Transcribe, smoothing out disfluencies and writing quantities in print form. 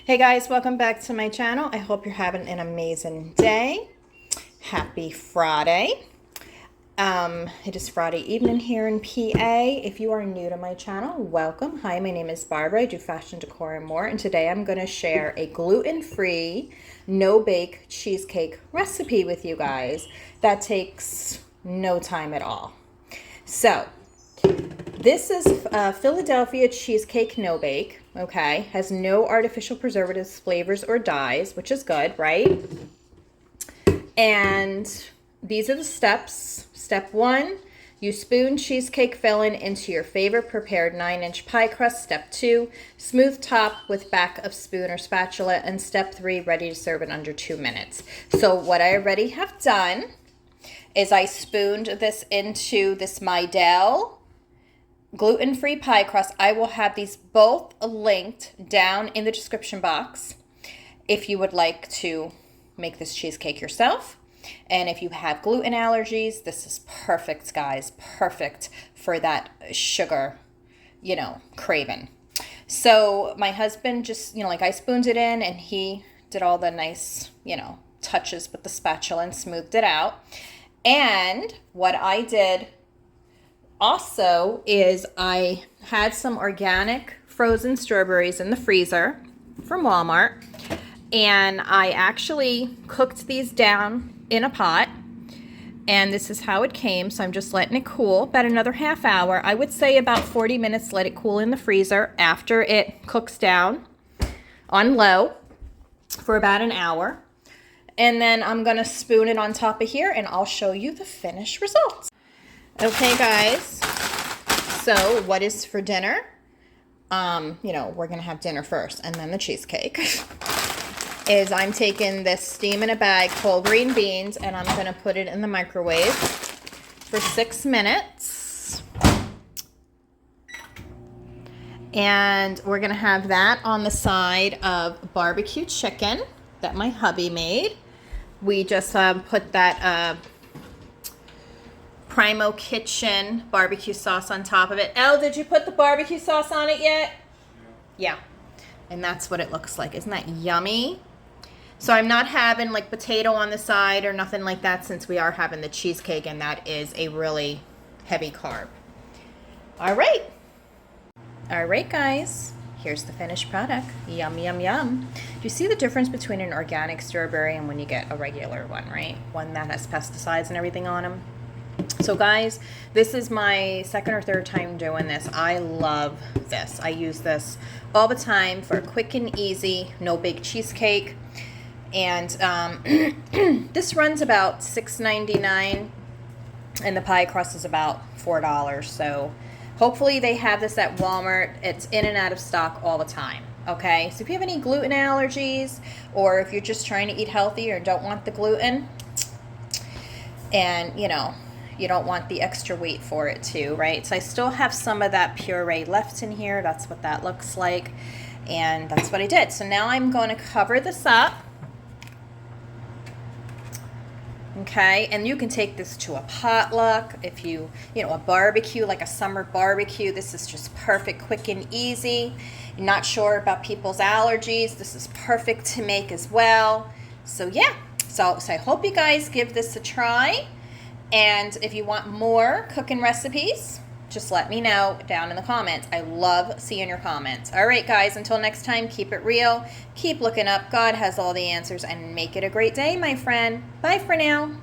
Hey guys, welcome back to my channel. I hope you're having an amazing day. Happy Friday. It is Friday evening here in PA. If you are new to my channel, welcome. Hi, my name is Barbara. I do fashion decor and more. And today I'm going to share a gluten-free, no-bake cheesecake recipe with you guys that takes no time at all. So, this is Philadelphia cheesecake no bake, okay? Has no artificial preservatives, flavors, or dyes, which is good, right? And these are the steps. Step 1, you spoon cheesecake filling into your favorite prepared 9-inch pie crust. Step 2, smooth top with back of spoon or spatula. And step 3, ready to serve in under 2 minutes. So what I already have done is I spooned this into this Midel gluten-free pie crust. I will have these both linked down in the description box if you would like to make this cheesecake yourself. And if you have gluten allergies, this is perfect, guys. Perfect for that sugar, craving. So my husband just, I spooned it in and he did all the nice, touches with the spatula and smoothed it out. And what I did also is I had some organic frozen strawberries in the freezer from Walmart, and I actually cooked these down in a pot, and this is how it came. So I'm just letting it cool about another half hour. I would say about 40 minutes, let it cool in the freezer after it cooks down on low for about an hour. And then I'm gonna spoon it on top of here and I'll show you the finished results. Okay, guys, so what is for dinner? We're going to have dinner first and then the cheesecake. Is I'm taking this steam in a bag whole green beans and I'm going to put it in the microwave for 6 minutes. And we're going to have that on the side of barbecue chicken that my hubby made. We just put that Primo Kitchen barbecue sauce on top of it. Elle, did you put the barbecue sauce on it yet? Yeah. And that's what it looks like. Isn't that yummy? So I'm not having like potato on the side or nothing like that, since we are having the cheesecake and that is a really heavy carb. All right. All right, guys. Here's the finished product. Yum, yum, yum. Do you see the difference between an organic strawberry and when you get a regular one, right? One that has pesticides and everything on them. So guys, this is my second or third time doing this. I love this. I use this all the time for a quick and easy, no bake cheesecake. And this runs about $6.99 and the pie crust is about $4. So hopefully they have this at Walmart. It's in and out of stock all the time. Okay, so if you have any gluten allergies or if you're just trying to eat healthy or don't want the gluten and, you don't want the extra weight for it too, right? So I still have some of that puree left in here. That's what that looks like. And that's what I did. So now I'm going to cover this up. Okay, and you can take this to a potluck. If a barbecue, like a summer barbecue, this is just perfect, quick and easy. You're not sure about people's allergies. This is perfect to make as well. So yeah, so I hope you guys give this a try. And if you want more cooking recipes, just let me know down in the comments. I love seeing your comments. All right, guys, until next time, keep it real. Keep looking up. God has all the answers, and make it a great day, my friend. Bye for now.